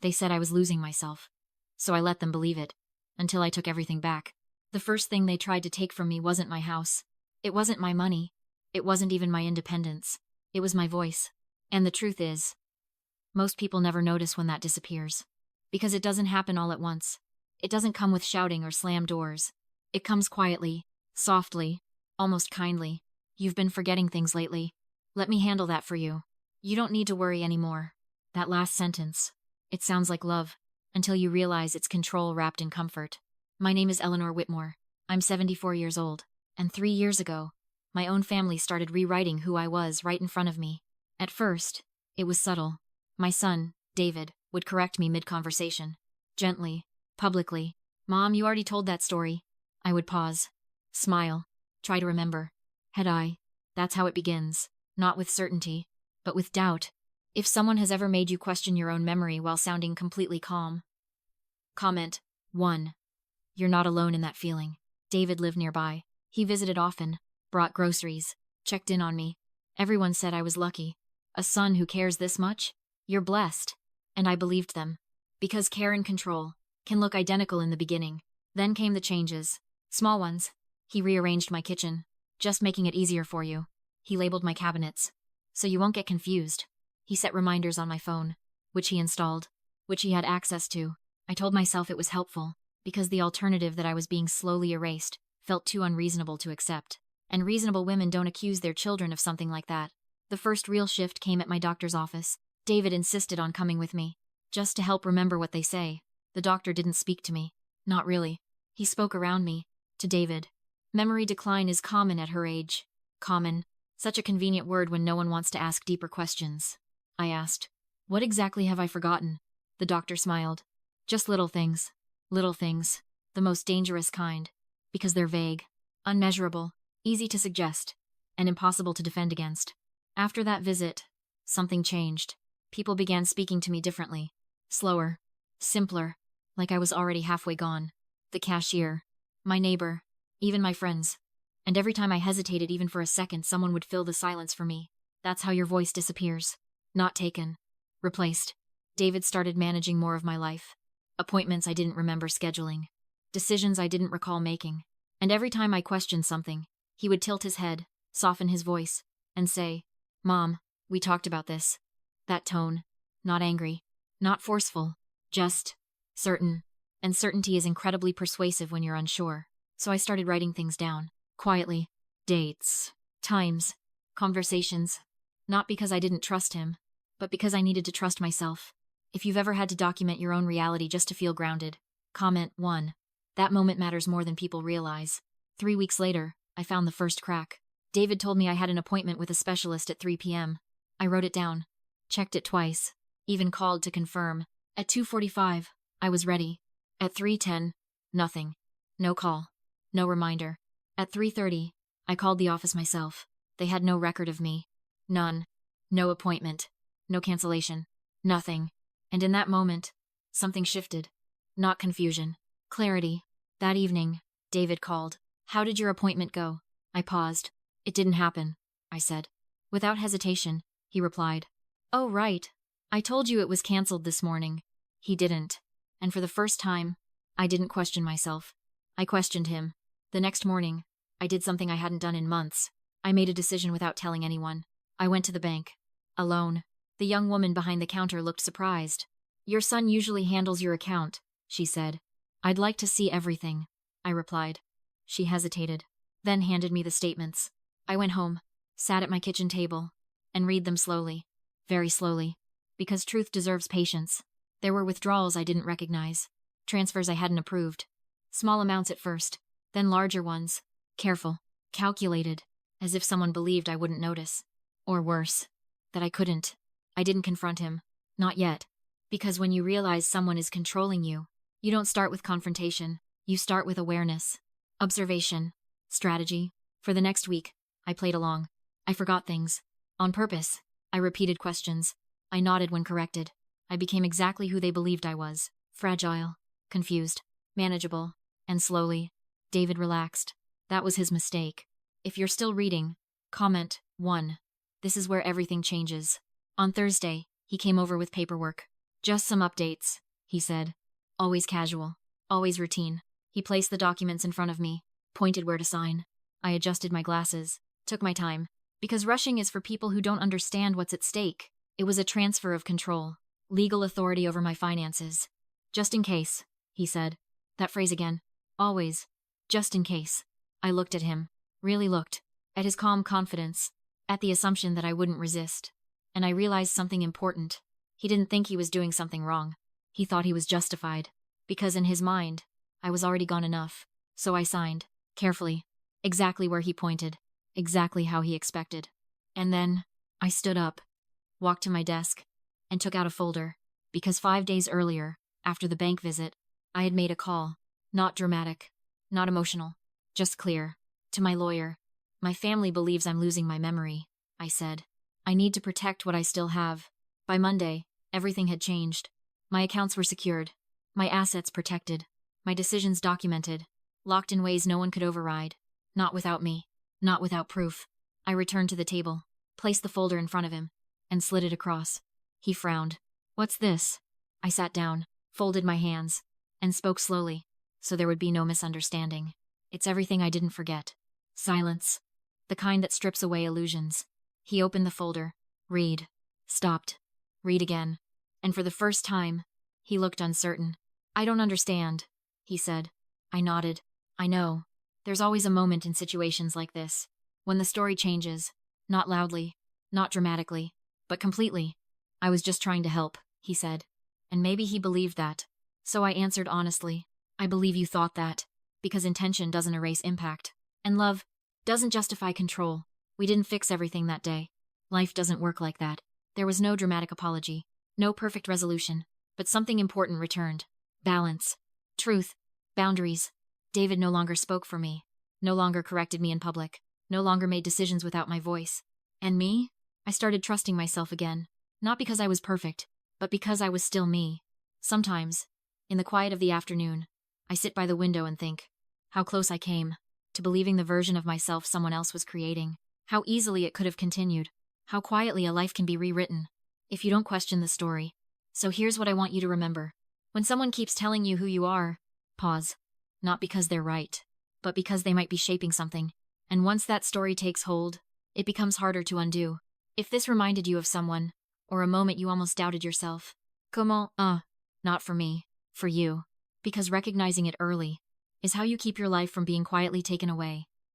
They said I was losing myself. So I let them believe it, until I took everything back. The first thing they tried to take from me wasn't my house. It wasn't my money. It wasn't even my independence. It was my voice. And the truth is, most people never notice when that disappears. Because it doesn't happen all at once. It doesn't come with shouting or slam doors. It comes quietly, softly, almost kindly. You've been forgetting things lately. Let me handle that for you. You don't need to worry anymore. That last sentence. It sounds like love, until you realize it's control wrapped in comfort. My name is Eleanor Whitmore. I'm 74 years old. And 3 years ago, my own family started rewriting who I was right in front of me. At first, it was subtle. My son, David, would correct me mid-conversation. Gently, publicly. Mom, you already told that story. I would pause. Smile. Try to remember. Head eye. That's how it begins. Not with certainty, but with doubt. If someone has ever made you question your own memory while sounding completely calm. Comment 1. You're not alone in that feeling. David lived nearby. He visited often, brought groceries, checked in on me. Everyone said I was lucky. A son who cares this much? You're blessed. And I believed them. Because care and control can look identical in the beginning. Then came the changes. Small ones. He rearranged my kitchen, just making it easier for you. He labeled my cabinets, so you won't get confused. He set reminders on my phone, which he installed, which he had access to. I told myself it was helpful, because the alternative that I was being slowly erased felt too unreasonable to accept. And reasonable women don't accuse their children of something like that. The first real shift came at my doctor's office. David insisted on coming with me, just to help remember what they say. The doctor didn't speak to me. Not really. He spoke around me, to David. Memory decline is common at her age. Common. Such a convenient word when no one wants to ask deeper questions. I asked, what exactly have I forgotten? The doctor smiled. Just little things. Little things. The most dangerous kind. Because they're vague, unmeasurable, easy to suggest, and impossible to defend against. After that visit, something changed. People began speaking to me differently. Slower. Simpler. Like I was already halfway gone. The cashier. My neighbor. Even my friends. And every time I hesitated even for a second, someone would fill the silence for me. That's how your voice disappears. Not taken. Replaced. David started managing more of my life. Appointments I didn't remember scheduling. Decisions I didn't recall making. And every time I questioned something, he would tilt his head, soften his voice, and say, Mom, we talked about this. That tone. Not angry. Not forceful. Just certain. And certainty is incredibly persuasive when you're unsure. So I started writing things down. Quietly. Dates. Times. Conversations. Not because I didn't trust him, but because I needed to trust myself. If you've ever had to document your own reality just to feel grounded. Comment 1. That moment matters more than people realize. 3 weeks later, I found the first crack. David told me I had an appointment with a specialist at 3 p.m. I wrote it down. Checked it twice. Even called to confirm. At 2:45, I was ready. At 3:10, nothing. No call. No reminder. At 3:30, I called the office myself. They had no record of me. None. No appointment. No cancellation. Nothing. And in that moment, something shifted. Not confusion. Clarity. That evening, David called. How did your appointment go? I paused. It didn't happen, I said. Without hesitation, he replied. Oh, right. I told you it was canceled this morning. He didn't. And for the first time, I didn't question myself. I questioned him. The next morning, I did something I hadn't done in months. I made a decision without telling anyone. I went to the bank. Alone. The young woman behind the counter looked surprised. Your son usually handles your account, she said. I'd like to see everything, I replied. She hesitated, then handed me the statements. I went home, sat at my kitchen table, and read them slowly. Very slowly. Because truth deserves patience. There were withdrawals I didn't recognize. Transfers I hadn't approved. Small amounts at first, then larger ones. Careful. Calculated. As if someone believed I wouldn't notice. Or worse. That I couldn't. I didn't confront him. Not yet. Because when you realize someone is controlling you, you don't start with confrontation. You start with awareness. Observation. Strategy. For the next week, I played along. I forgot things. On purpose. I repeated questions. I nodded when corrected. I became exactly who they believed I was. Fragile. Confused. Manageable. And slowly, David relaxed. That was his mistake. If you're still reading, comment 1. This is where everything changes. On Thursday, he came over with paperwork. Just some updates, he said. Always casual. Always routine. He placed the documents in front of me, pointed where to sign. I adjusted my glasses, took my time. Because rushing is for people who don't understand what's at stake. It was a transfer of control. Legal authority over my finances. Just in case, he said. That phrase again. Always. Just in case. I looked at him. Really looked. At his calm confidence. At the assumption that I wouldn't resist. And I realized something important. He didn't think he was doing something wrong. He thought he was justified. Because in his mind, I was already gone enough. So I signed. Carefully. Exactly where he pointed. Exactly how he expected. And then, I stood up. Walked to my desk. And took out a folder. Because 5 days earlier, after the bank visit, I had made a call. Not dramatic. Not emotional. Just clear. To my lawyer. My family believes I'm losing my memory, I said. I need to protect what I still have. By Monday, everything had changed. My accounts were secured. My assets protected. My decisions documented. Locked in ways no one could override. Not without me. Not without proof. I returned to the table, placed the folder in front of him, and slid it across. He frowned. What's this? I sat down, folded my hands, and spoke slowly, so there would be no misunderstanding. It's everything I didn't forget. Silence. The kind that strips away illusions. He opened the folder. Read. Stopped. Read again. And for the first time, he looked uncertain. I don't understand, he said. I nodded. I know. There's always a moment in situations like this, when the story changes. Not loudly, not dramatically, but completely. I was just trying to help, he said. And maybe he believed that. So I answered honestly. I believe you thought that, because intention doesn't erase impact. And love doesn't justify control. We didn't fix everything that day. Life doesn't work like that. There was no dramatic apology, no perfect resolution, but something important returned. Balance. Truth. Boundaries. David no longer spoke for me. No longer corrected me in public. No longer made decisions without my voice. And me? I started trusting myself again. Not because I was perfect, but because I was still me. Sometimes, in the quiet of the afternoon, I sit by the window and think, how close I came to believing the version of myself someone else was creating. How easily it could have continued. How quietly a life can be rewritten if you don't question the story. So here's what I want you to remember. When someone keeps telling you who you are, pause. Not because they're right, but because they might be shaping something. And once that story takes hold, it becomes harder to undo. If this reminded you of someone, or a moment you almost doubted yourself, comment, not for me, for you. Because recognizing it early is how you keep your life from being quietly taken away.